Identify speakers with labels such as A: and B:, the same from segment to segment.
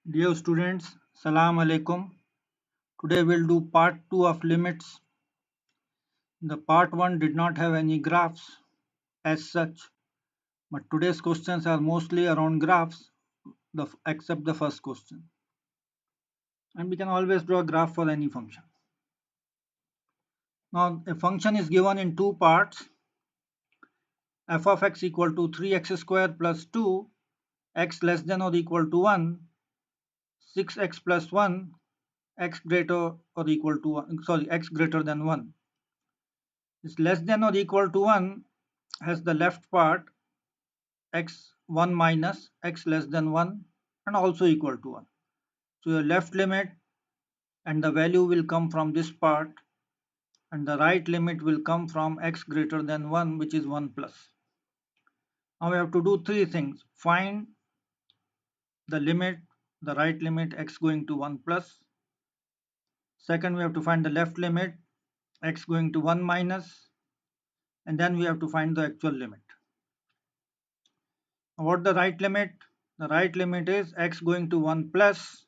A: Dear students, Salam Alaikum. Today we'll do part 2 of limits. The part 1 did not have any graphs as such, but today's questions are mostly around graphs except the first question. And we can always draw a graph for any function. Now a function is given in two parts, f of x equal to 3x square plus 2, x less than or equal to 1, 6x plus 1, x greater or equal to 1, x greater than 1. This less than or equal to 1 has the left part x1 minus x less than 1 and also equal to 1. So your left limit and the value will come from this part, and the right limit will come from x greater than 1, which is 1 plus. Now we have to do three things. Find the limit, the right limit x going to 1 plus. Second, we have to find the left limit x going to 1 minus, and then we have to find the actual limit. What the right limit? The right limit is x going to 1 plus.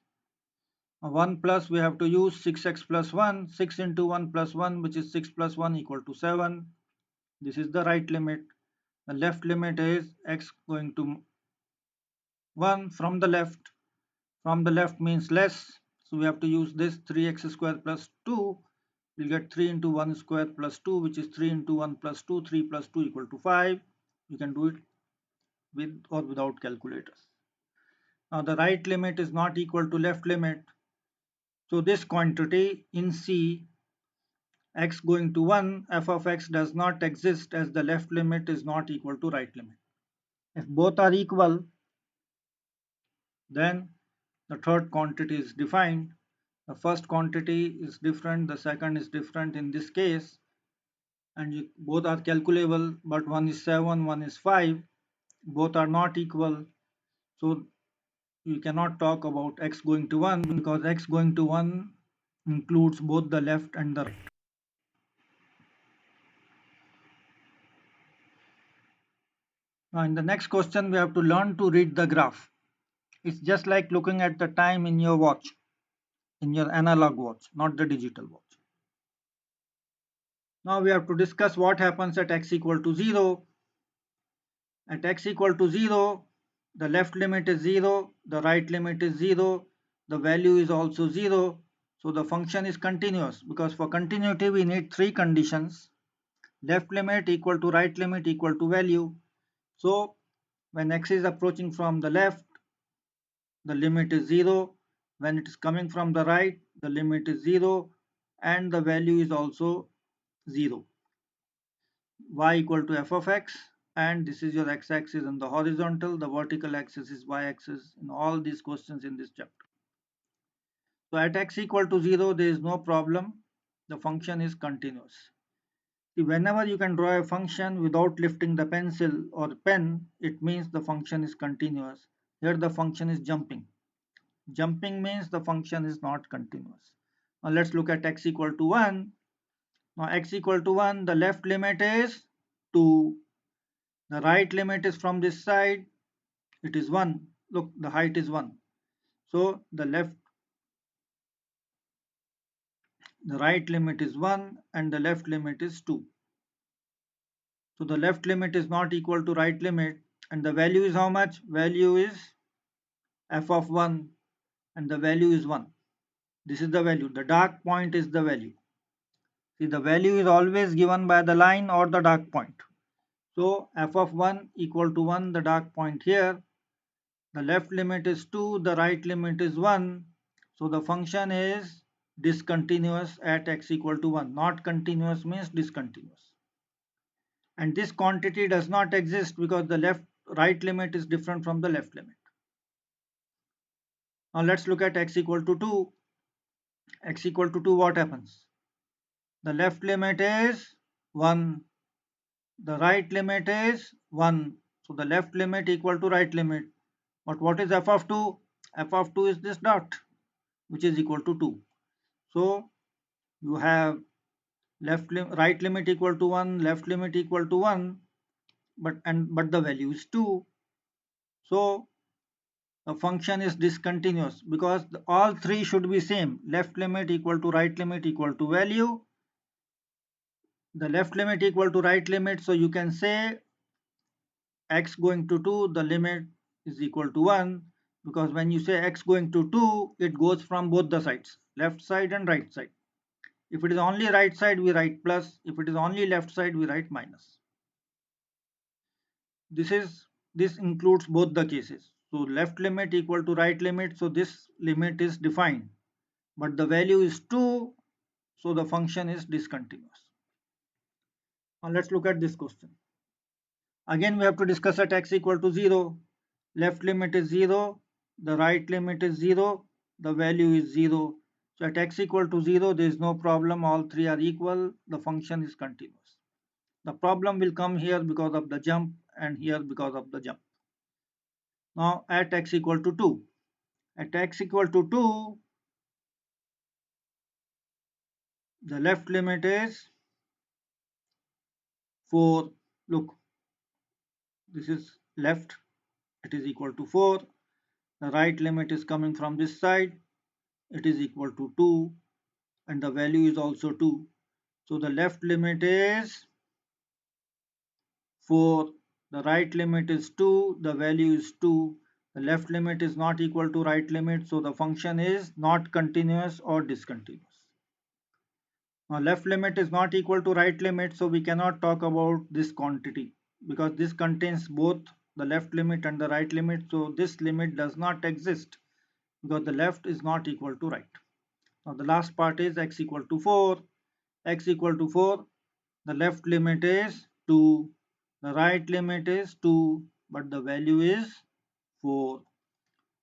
A: 1 plus we have to use 6x plus 1, 6 into 1 plus 1, which is 6 plus 1 equal to 7. This is the right limit. The left limit is x going to 1 from the left. From the left means less, so we have to use this 3x square plus 2. We'll get 3 into 1 square plus 2, which is 3 into 1 plus 2, 3 plus 2 equal to 5. You can do it with or without calculators. Now the right limit is not equal to left limit. So this quantity in C, x going to 1, f of x does not exist as the left limit is not equal to right limit. If both are equal, then the third quantity is defined. The first quantity is different, the second is different in this case, and both are calculable, but one is 7, one is 5. Both are not equal, so you cannot talk about x going to 1 because x going to 1 includes both the left and the right. Now in the next question we have to learn to read the graph. It's just like looking at the time in your watch, in your analog watch, not the digital watch. Now we have to discuss what happens at x equal to 0. At x equal to 0, the left limit is 0, the right limit is 0, the value is also 0. So the function is continuous, because for continuity we need three conditions: left limit equal to right limit equal to value. So when x is approaching from the left, the limit is 0. When it is coming from the right, the limit is 0 and the value is also 0. Y equal to f of x, and this is your x-axis on the horizontal, the vertical axis is y-axis in all these questions in this chapter. So at x equal to 0 there is no problem, the function is continuous. See, whenever you can draw a function without lifting the pencil or pen, it means the function is continuous. Here the function is jumping. Jumping means the function is not continuous. Now let's look at x equal to 1. Now x equal to 1, the left limit is 2. The right limit is from this side, it is 1. Look, the height is 1. So the right limit is 1 and the left limit is 2. So the left limit is not equal to right limit, and the value is how much? Value is f of 1 and the value is 1. This is the value. The dark point is the value. See, the value is always given by the line or the dark point. So f of 1 equal to 1, the dark point here. The left limit is 2, the right limit is 1. So the function is discontinuous at x equal to 1. Not continuous means discontinuous. And this quantity does not exist because the right limit is different from the left limit. Now let's look at x equal to 2. X equal to 2, what happens? The left limit is 1. The right limit is 1. So the left limit equal to right limit. But what is f of 2? F of 2 is this dot, which is equal to 2. So you have right limit equal to 1, left limit equal to 1, but the value is 2. So the function is discontinuous because all three should be same. Left limit equal to right limit equal to value. The left limit equal to right limit, so you can say x going to 2, the limit is equal to 1, because when you say x going to 2, it goes from both the sides, left side and right side. If it is only right side, we write plus. If it is only left side, we write minus. This includes both the cases. So left limit equal to right limit, so this limit is defined, but the value is 2, so the function is discontinuous. Now let's look at this question. Again, we have to discuss at x equal to 0. Left limit is 0, the right limit is 0, the value is 0. So at x equal to 0, there is no problem, all three are equal, the function is continuous. The problem will come here because of the jump and here because of the jump. Now at x equal to 2. At x equal to 2, the left limit is 4. Look, this is left, it is equal to 4. The right limit is coming from this side, it is equal to 2, and the value is also 2. So the left limit is 4, the right limit is 2, the value is 2. The left limit is not equal to right limit, so the function is not continuous or discontinuous. Now left limit is not equal to right limit, so we cannot talk about this quantity because this contains both the left limit and the right limit, so this limit does not exist because the left is not equal to right. Now the last part is x equal to 4. X equal to 4, the left limit is 2, the right limit is 2, but the value is 4.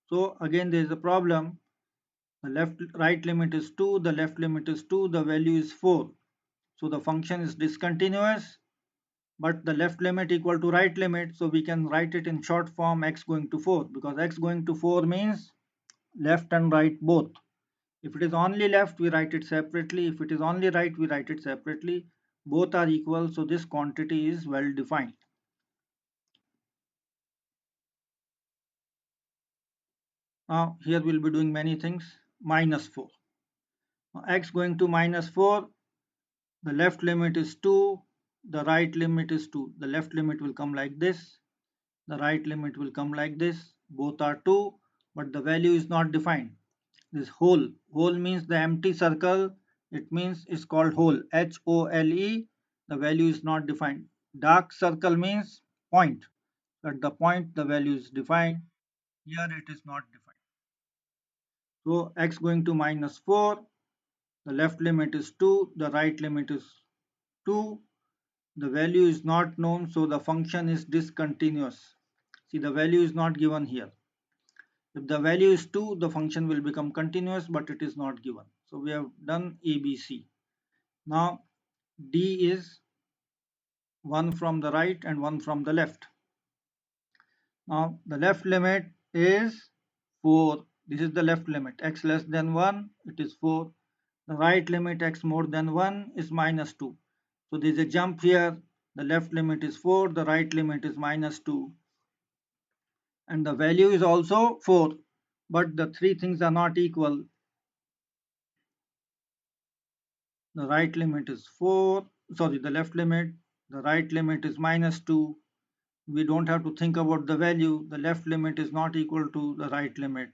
A: So again there is a problem. The right limit is 2, the left limit is 2, the value is 4. So the function is discontinuous, but the left limit equal to right limit, so we can write it in short form x going to 4, because x going to 4 means left and right both. If it is only left, we write it separately. If it is only right, we write it separately. Both are equal, so this quantity is well defined. Now here we'll be doing many things. Minus 4. Now, x going to minus 4, the left limit is 2, the right limit is 2. The left limit will come like this, the right limit will come like this. Both are 2, but the value is not defined. This whole means the empty circle, it means it's called whole, HOLE. The value is not defined. Dark circle means point, at the point the value is defined, here it is not defined. So x going to minus 4, the left limit is 2, the right limit is 2, the value is not known, so the function is discontinuous. See, the value is not given here. If the value is 2, the function will become continuous, but it is not given. So we have done ABC. Now D is one from the right and one from the left. Now the left limit is 4. This is the left limit. X less than 1, it is 4. The right limit x more than 1 is minus 2. So there is a jump here. The left limit is 4, the right limit is minus 2. And the value is also 4. But the three things are not equal. The right limit is 4, sorry, the left limit, the right limit is minus 2. We don't have to think about the value. The left limit is not equal to the right limit.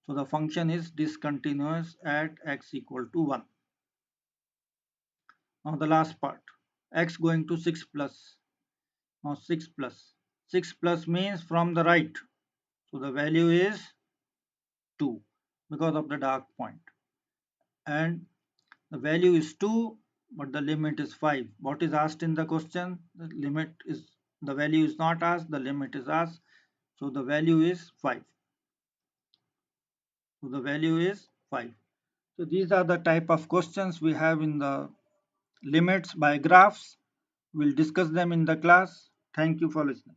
A: So the function is discontinuous at x equal to 1. Now the last part, x going to 6 plus. Now 6 plus. 6 plus means from the right. So the value is 2 because of the dark point. And the value is 2, but the limit is 5. What is asked in the question? The value is not asked, the limit is asked. So the value is 5. So the value is 5. So these are the type of questions we have in the limits by graphs. We'll discuss them in the class. Thank you for listening.